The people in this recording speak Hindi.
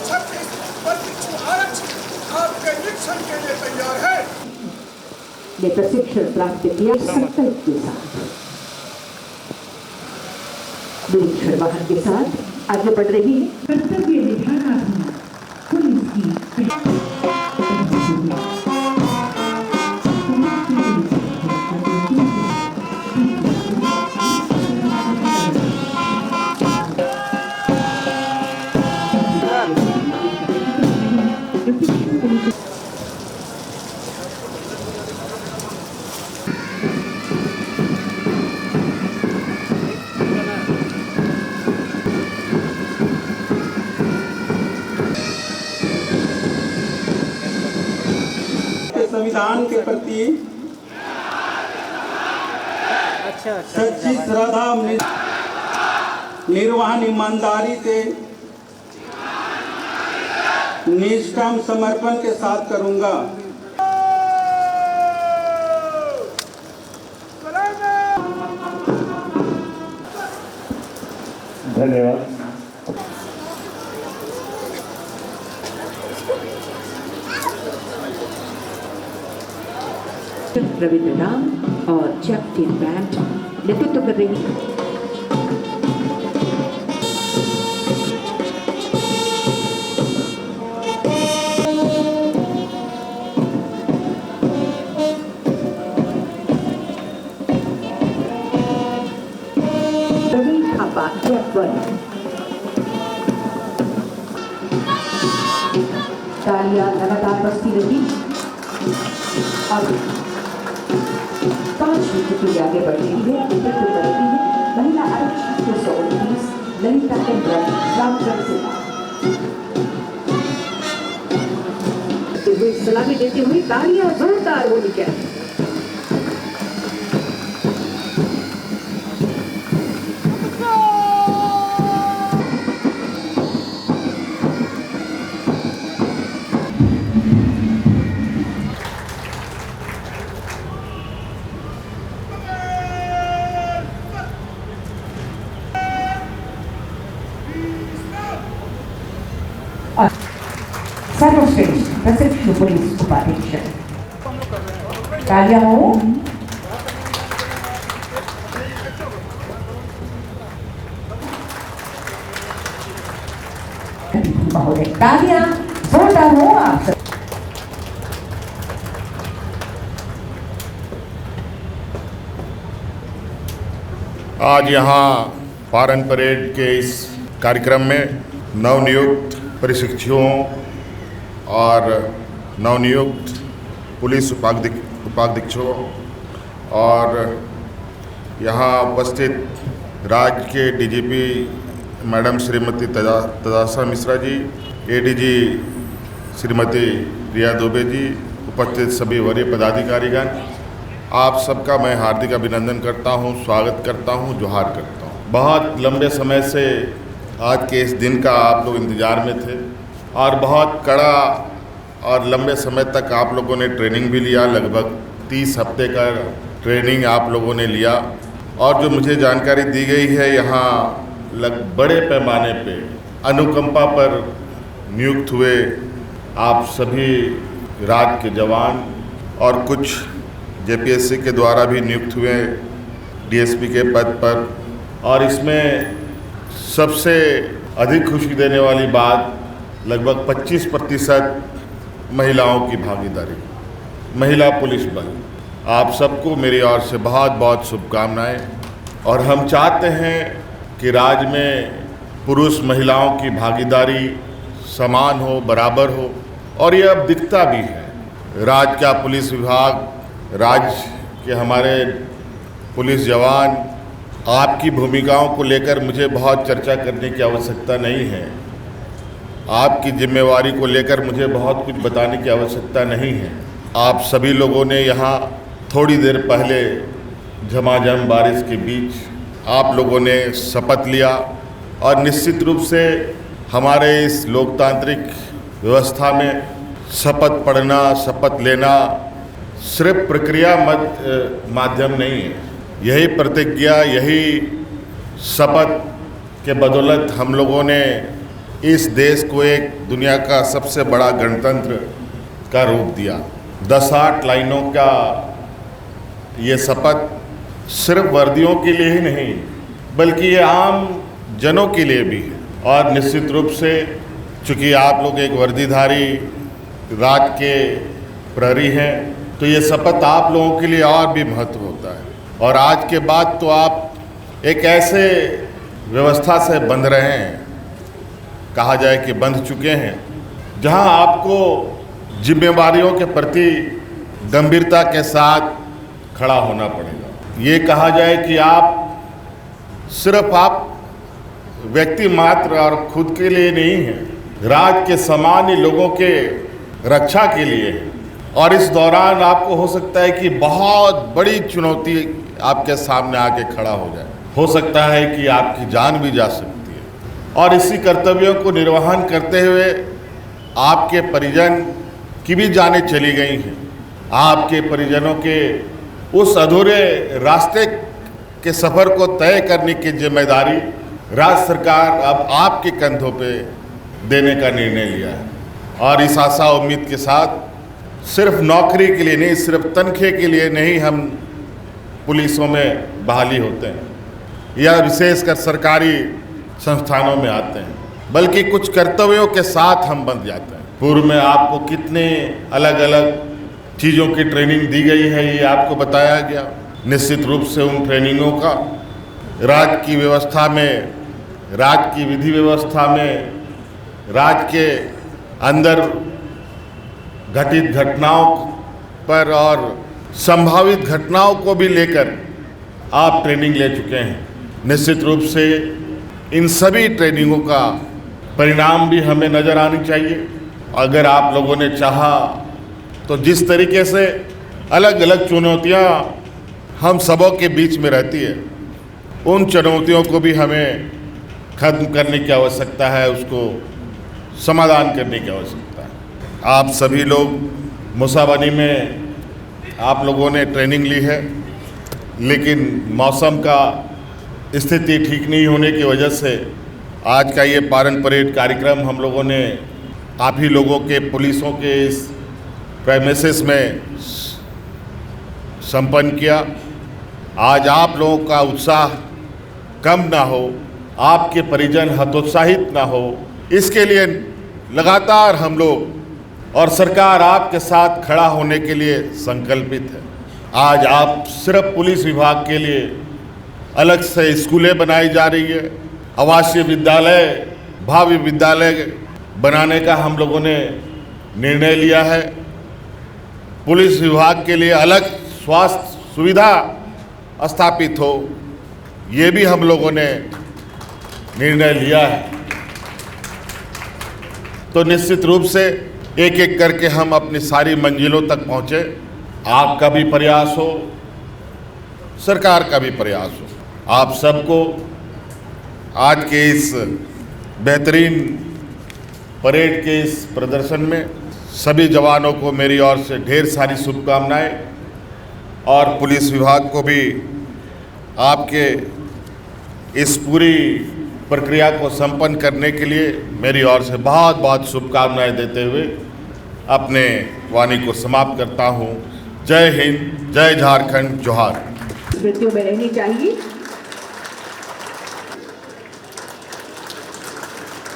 36 आरक्षक आपके निरीक्षण के लिए तैयार है। ने प्रशिक्षण प्राप्त किया संकल्प के साथ निरीक्षण वाहन के साथ आगे बढ़ रही है। कर्तव्य निभाना पुलिस की संविधान के प्रति सच्ची श्रद्धा निर्वहन ईमानदारी से निष्ठा समर्पण के साथ करूंगा। धन्यवाद। रविंद्र नाम और चैप्टिन बैंड नेतृत्व कर रही है। तालियां लगातार बजती रही और 5 मीटर के लिए आगे बढ़ रही है। नेतृत्व कर रही है महिला आरक्षक 229 ललिता केंद्र रामचंद्र से सलामी देते हुए तालियां जोरदार होनी चाहिए। सर्वश्रेष्ठ प्रशिक्षु पुलिस उपाधीक्षक तालियां हो। महोदय तालियां जोरदार हो आप। आज यहाँ पारन परेड के इस कार्यक्रम में नवनियुक्त प्रशिक्षुओं और नवनियुक्त पुलिस उपाधीक्षकों और यहाँ उपस्थित राज्य के DGP madam Shrimati तदासा Mishra ji, ADG Shrimati रिया दुबे जी, उपस्थित सभी वरीय पदाधिकारीगण, आप सबका मैं हार्दिक अभिनंदन करता हूँ, स्वागत करता हूँ, जोहार करता हूँ। बहुत लंबे समय से आज के इस दिन का आप लोग इंतज़ार में थे और बहुत कड़ा और लंबे समय तक आप लोगों ने ट्रेनिंग भी लिया। लगभग 30 हफ्ते का ट्रेनिंग आप लोगों ने लिया और जो मुझे जानकारी दी गई है यहाँ बड़े पैमाने पे अनुकंपा पर नियुक्त हुए आप सभी राज्य के जवान और कुछ जेपीएससी के द्वारा भी नियुक्त हुए डीएसपी के पद पर। और इसमें सबसे अधिक खुशी देने वाली बात लगभग 25% महिलाओं की भागीदारी, महिला पुलिस बल। आप सबको मेरी ओर से बहुत बहुत शुभकामनाएं। और हम चाहते हैं कि राज्य में पुरुष महिलाओं की भागीदारी समान हो, बराबर हो और ये अब दिखता भी है। राज्य का पुलिस विभाग, राज्य के हमारे पुलिस जवान, आपकी भूमिकाओं को लेकर मुझे बहुत चर्चा करने की आवश्यकता नहीं है। आपकी जिम्मेवारी को लेकर मुझे बहुत कुछ बताने की आवश्यकता नहीं है। आप सभी लोगों ने यहाँ थोड़ी देर पहले झमाझम बारिश के बीच आप लोगों ने शपथ लिया और निश्चित रूप से हमारे इस लोकतांत्रिक व्यवस्था में शपथ पढ़ना, शपथ लेना सिर्फ प्रक्रिया माध्यम नहीं है। यही प्रतिज्ञा, यही शपथ के बदौलत हम लोगों ने इस देश को एक दुनिया का सबसे बड़ा गणतंत्र का रूप दिया। 10-8 लाइनों का ये शपथ सिर्फ वर्दियों के लिए ही नहीं बल्कि ये आम जनों के लिए भी है। और निश्चित रूप से चूँकि आप लोग एक वर्दीधारी राज के प्रहरी हैं तो ये शपथ आप लोगों के लिए और भी महत्व होता है। और आज के बाद तो आप एक ऐसे व्यवस्था से बंध रहे हैं, कहा जाए कि बंध चुके हैं, जहां आपको जिम्मेवारियों के प्रति गंभीरता के साथ खड़ा होना पड़ेगा। ये कहा जाए कि सिर्फ आप व्यक्ति मात्र और खुद के लिए नहीं हैं, राज्य के सामान्य लोगों के रक्षा के लिए है। और इस दौरान आपको हो सकता है कि बहुत बड़ी चुनौती आपके सामने आके खड़ा हो जाए। हो सकता है कि आपकी जान भी जा सकती है। और इसी कर्तव्यों को निर्वहन करते हुए आपके परिजन की भी जानें चली गई हैं। आपके परिजनों के उस अधूरे रास्ते के सफ़र को तय करने की जिम्मेदारी राज्य सरकार अब आपके कंधों पे देने का निर्णय लिया है। और इस आशा उम्मीद के साथ सिर्फ नौकरी के लिए नहीं, सिर्फ तनख्वाह के लिए नहीं हम पुलिसों में बहाली होते हैं या विशेषकर सरकारी संस्थानों में आते हैं, बल्कि कुछ कर्तव्यों के साथ हम बंध जाते हैं। पूर्व में आपको कितने अलग अलग चीज़ों की ट्रेनिंग दी गई है ये आपको बताया गया। निश्चित रूप से उन ट्रेनिंगों का राज्य की व्यवस्था में, राज्य की विधि व्यवस्था में, राज्य के अंदर घटित घटनाओं पर और संभावित घटनाओं को भी लेकर आप ट्रेनिंग ले चुके हैं। निश्चित रूप से इन सभी ट्रेनिंगों का परिणाम भी हमें नज़र आनी चाहिए। अगर आप लोगों ने चाहा तो जिस तरीके से अलग अलग चुनौतियां हम सबों के बीच में रहती है, उन चुनौतियों को भी हमें खत्म करने की आवश्यकता है, उसको समाधान करने की आवश्यकता है। आप सभी लोग मुसाबनी में आप लोगों ने ट्रेनिंग ली है, लेकिन मौसम का स्थिति ठीक नहीं होने की वजह से आज का ये पारण परेड कार्यक्रम हम लोगों ने आप ही लोगों के पुलिसों के इस प्रेमिसेस में संपन्न किया। आज आप लोगों का उत्साह कम ना हो, आपके परिजन हतोत्साहित ना हो, इसके लिए लगातार हम लोग और सरकार आपके साथ खड़ा होने के लिए संकल्पित है। आज आप सिर्फ पुलिस विभाग के लिए अलग से स्कूलें बनाई जा रही है, आवासीय विद्यालय, भावी विद्यालय बनाने का हम लोगों ने निर्णय लिया है। पुलिस विभाग के लिए अलग स्वास्थ्य सुविधा स्थापित हो, ये भी हम लोगों ने निर्णय लिया है। तो निश्चित रूप से एक एक करके हम अपनी सारी मंजिलों तक पहुँचे। आपका भी प्रयास हो, सरकार का भी प्रयास हो। आप सबको आज के इस बेहतरीन परेड के इस प्रदर्शन में सभी जवानों को मेरी ओर से ढेर सारी शुभकामनाएं और पुलिस विभाग को भी आपके इस पूरी प्रक्रिया को संपन्न करने के लिए मेरी ओर से बहुत बहुत शुभकामनाएं देते हुए अपने वाणी को समाप्त करता हूं। जय हिंद, जय झारखंड, जोहार। स्मृतियों में रहनी चाहिए।